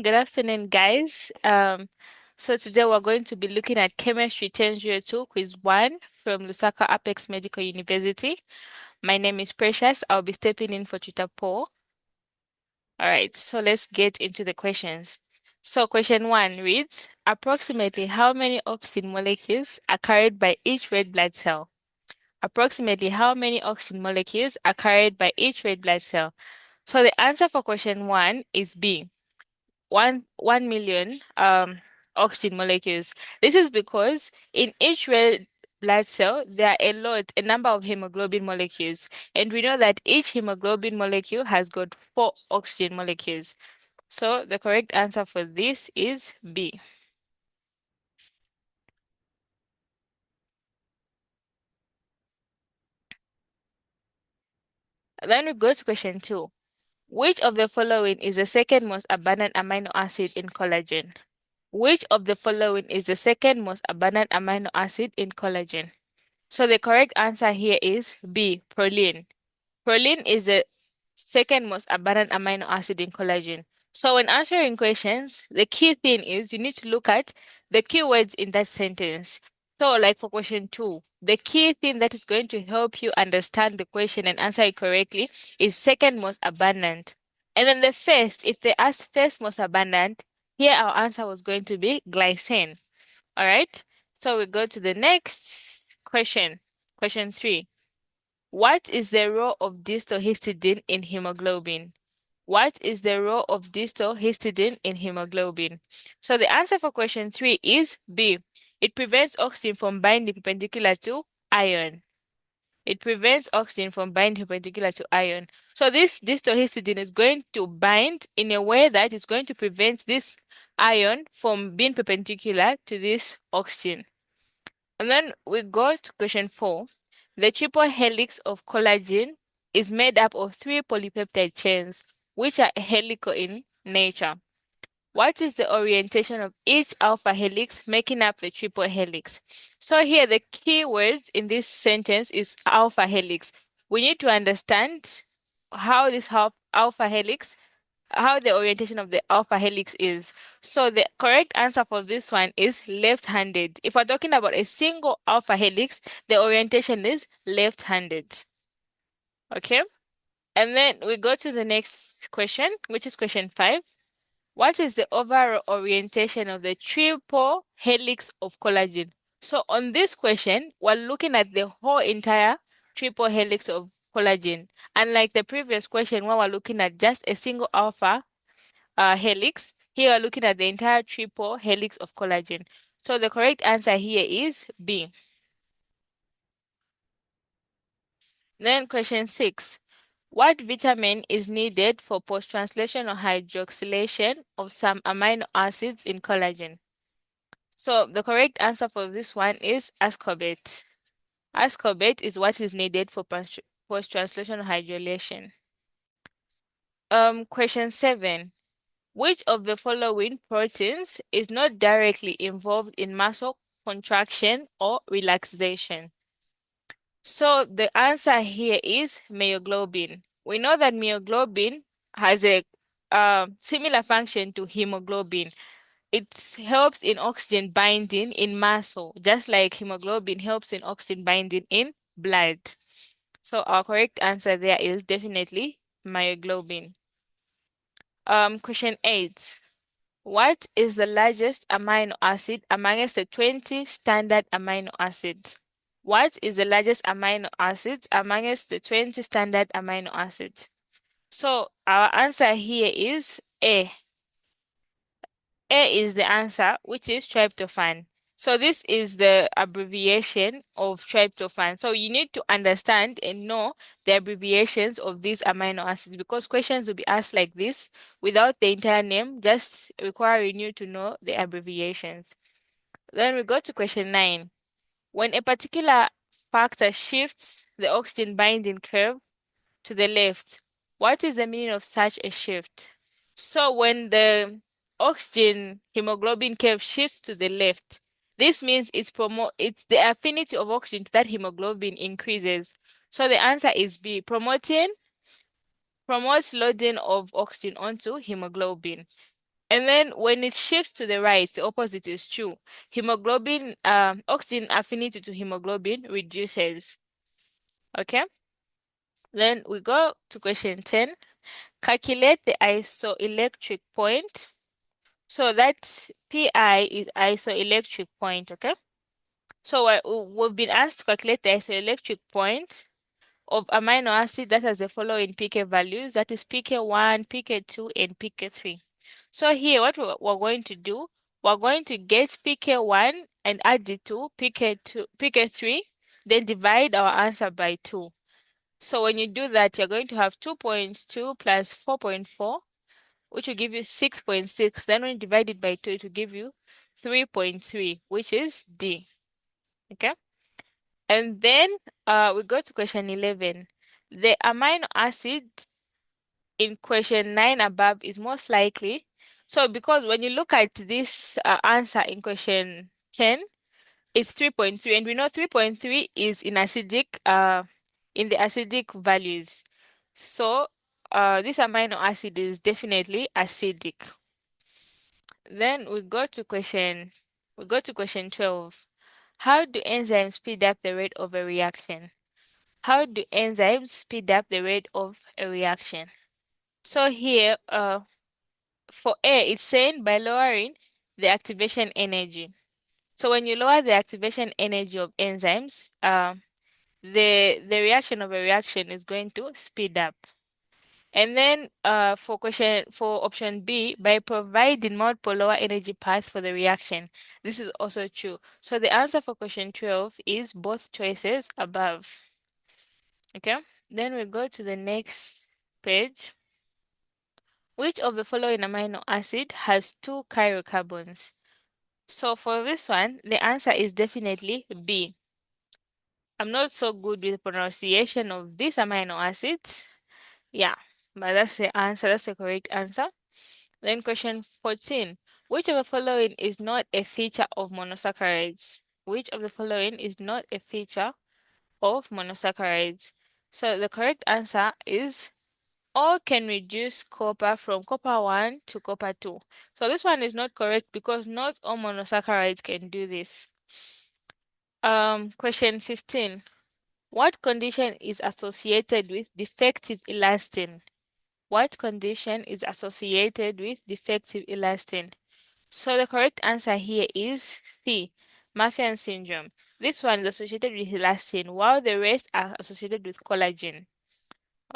Good afternoon, guys. So today we're going to be looking at Chemistry 1002 Quiz 1 from Lusaka Apex Medical University. My name is Precious. I'll be stepping in for Tutor Paul. All right, so let's get into the questions. So question 1 reads, approximately how many oxygen molecules are carried by each red blood cell? Approximately how many oxygen molecules are carried by each red blood cell? So the answer for question 1 is B. 1 million oxygen molecules. This is because in each red blood cell there are a number of hemoglobin molecules, and we know that each hemoglobin molecule has got 4 oxygen molecules. So the correct answer for this is B. Then we go to question 2. Which of the following is the second most abundant amino acid in collagen? Which of the following is the second most abundant amino acid in collagen? So the correct answer here is B, proline. Proline is the second most abundant amino acid in collagen. So when answering questions, the key thing is you need to look at the keywords in that sentence. So like for question 2, the key thing that is going to help you understand the question and answer it correctly is second most abundant. And then the first, if they ask first most abundant, here our answer was going to be glycine. All right. So we go to the next question. Question 3. What is the role of distal histidine in hemoglobin? What is the role of distal histidine in hemoglobin? So the answer for question 3 is B. It prevents oxygen from binding perpendicular to iron. It prevents oxygen from binding perpendicular to iron. So this distal histidine is going to bind in a way that is going to prevent this ion from being perpendicular to this oxygen. And then we go to question 4. The triple helix of collagen is made up of 3 polypeptide chains, which are helical in nature. What is the orientation of each alpha helix making up the triple helix? So here the key words in this sentence is alpha helix. We need to understand how this alpha helix, how the orientation of the alpha helix is. So the correct answer for this one is left-handed. If we're talking about a single alpha helix, the orientation is left-handed. Okay? And then we go to the next question, which is question 5. What is the overall orientation of the triple helix of collagen? So on this question, we're looking at the whole entire triple helix of collagen. Unlike the previous question where we're looking at just a single alpha helix. Here we're looking at the entire triple helix of collagen. So the correct answer here is B. Then question 6. What vitamin is needed for post-translational hydroxylation of some amino acids in collagen? So the correct answer for this one is ascorbate. Ascorbate is what is needed for post-translational hydrolation. Question 7. Which of the following proteins is not directly involved in muscle contraction or relaxation? So the answer here is myoglobin. We know that myoglobin has a similar function to hemoglobin. It helps in oxygen binding in muscle, just like hemoglobin helps in oxygen binding in blood. So our correct answer there is definitely myoglobin. Question 8. What is the largest amino acid amongst the 20 standard amino acids? What is the largest amino acid amongst the 20 standard amino acids? So our answer here is A. A is the answer, which is tryptophan. So this is the abbreviation of tryptophan. So you need to understand and know the abbreviations of these amino acids because questions will be asked like this without the entire name, just requiring you to know the abbreviations. Then we go to question 9. When a particular factor shifts the oxygen binding curve to the left, what is the meaning of such a shift? So when the oxygen hemoglobin curve shifts to the left, this means it's the affinity of oxygen to that hemoglobin increases. So the answer is B, promoting promotes loading of oxygen onto hemoglobin. And then when it shifts to the right, the opposite is true. Hemoglobin, oxygen affinity to hemoglobin reduces. Okay? Then we go to question 10. Calculate the isoelectric point. So that's Pi is isoelectric point, okay? So we've been asked to calculate the isoelectric point of amino acid that has the following pK values, that is pK1, pK2, and pK3. So here what we're going to do, we're going to get pK1 and add it to pK2, pK3, then divide our answer by 2. So when you do that, you're going to have 2.2 plus 4.4, which will give you 6.6. Then when you divide it by 2, it will give you 3.3, which is D. Okay? And then we go to question 11. The amino acid in question 9 above is most likely. So because when you look at this answer in question 10, it's 3.3, and we know 3.3 is in the acidic values. So this amino acid is definitely acidic. Then we go to question 12. How do enzymes speed up the rate of a reaction? How do enzymes speed up the rate of a reaction? So here, for A, it's saying by lowering the activation energy. So when you lower the activation energy of enzymes, the reaction of a reaction is going to speed up. And then for option B, by providing multiple lower energy paths for the reaction. This is also true. So the answer for question 12 is both choices above. Okay, then we go to the next page. Which of the following amino acid has two chirocarbons? So for this one, the answer is definitely B. I'm not so good with pronunciation of these amino acids. Yeah, but that's the answer. That's the correct answer. Then question 14. Which of the following is not a feature of monosaccharides? Which of the following is not a feature of monosaccharides? So the correct answer is all can reduce copper from copper 1 to copper 2. So this one is not correct because not all monosaccharides can do this. Question 15. What condition is associated with defective elastin? What condition is associated with defective elastin? So the correct answer here is C, Marfan syndrome. This one is associated with elastin, while the rest are associated with collagen.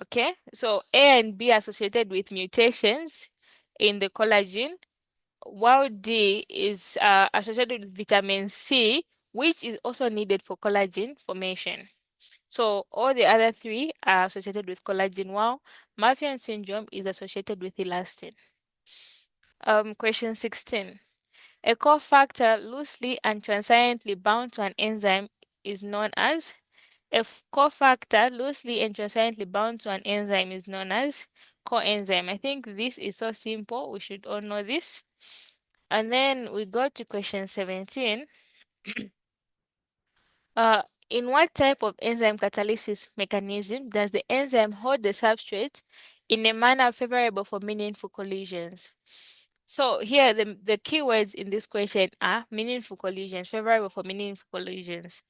Okay, so A and B are associated with mutations in the collagen, while D is associated with vitamin C, which is also needed for collagen formation. So all the other three are associated with collagen, while Marfan syndrome is associated with elastin. Question 16. A cofactor loosely and transiently bound to an enzyme is known as cofactor loosely and transiently bound to an enzyme is known as coenzyme. I think this is so simple. We should all know this. And then we go to question 17. In what type of enzyme catalysis mechanism does the enzyme hold the substrate in a manner favorable for meaningful collisions? So here the keywords in this question are meaningful collisions, favorable for meaningful collisions.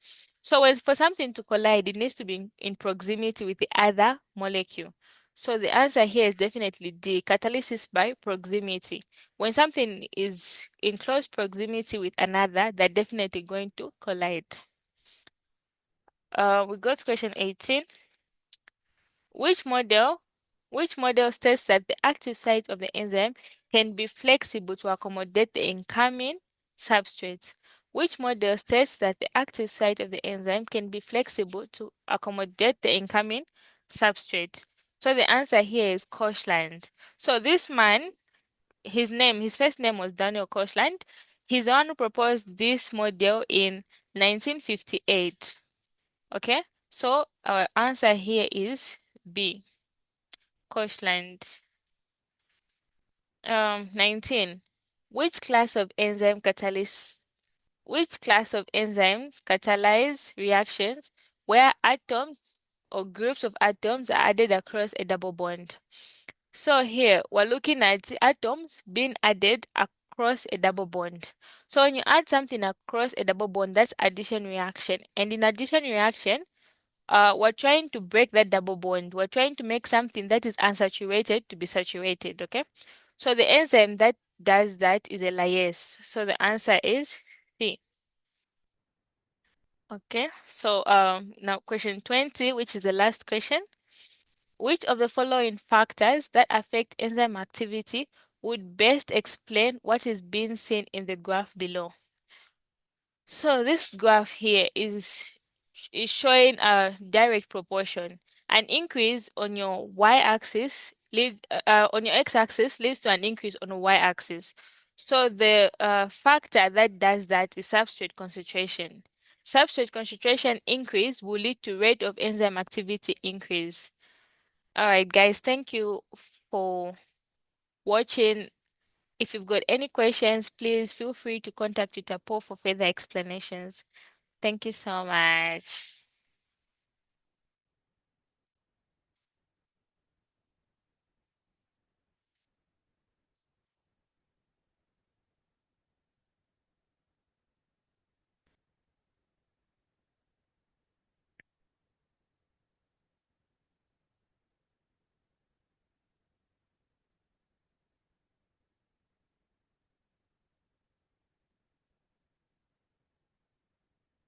So when for something to collide, it needs to be in proximity with the other molecule. So the answer here is definitely D, catalysis by proximity. When something is in close proximity with another, they're definitely going to collide. We go to question 18. Which model states that the active site of the enzyme can be flexible to accommodate the incoming substrates? Which model states that the active site of the enzyme can be flexible to accommodate the incoming substrate? So the answer here is Koshland. So this man, his first name was Daniel Koshland. He's the one who proposed this model in 1958. Okay, so our answer here is B. Koshland. 19. Which class of which class of enzymes catalyze reactions where atoms or groups of atoms are added across a double bond. So here we're looking at the atoms being added across a double bond. So when you add something across a double bond, that's addition reaction. And in addition reaction, we're trying to break that double bond. We're trying to make something that is unsaturated to be saturated, okay? So the enzyme that does that is a lyase. So the answer is C. Okay, so now question 20, which is the last question. Which of the following factors that affect enzyme activity would best explain what is being seen in the graph below? So this graph here is showing a direct proportion. An increase on your y-axis on your x-axis leads to an increase on the y-axis. So the factor that does that is substrate concentration. Substrate concentration increase will lead to rate of enzyme activity increase. All right, guys, thank you for watching. If you've got any questions, please feel free to contact Tutor Poul for further explanations. Thank you so much.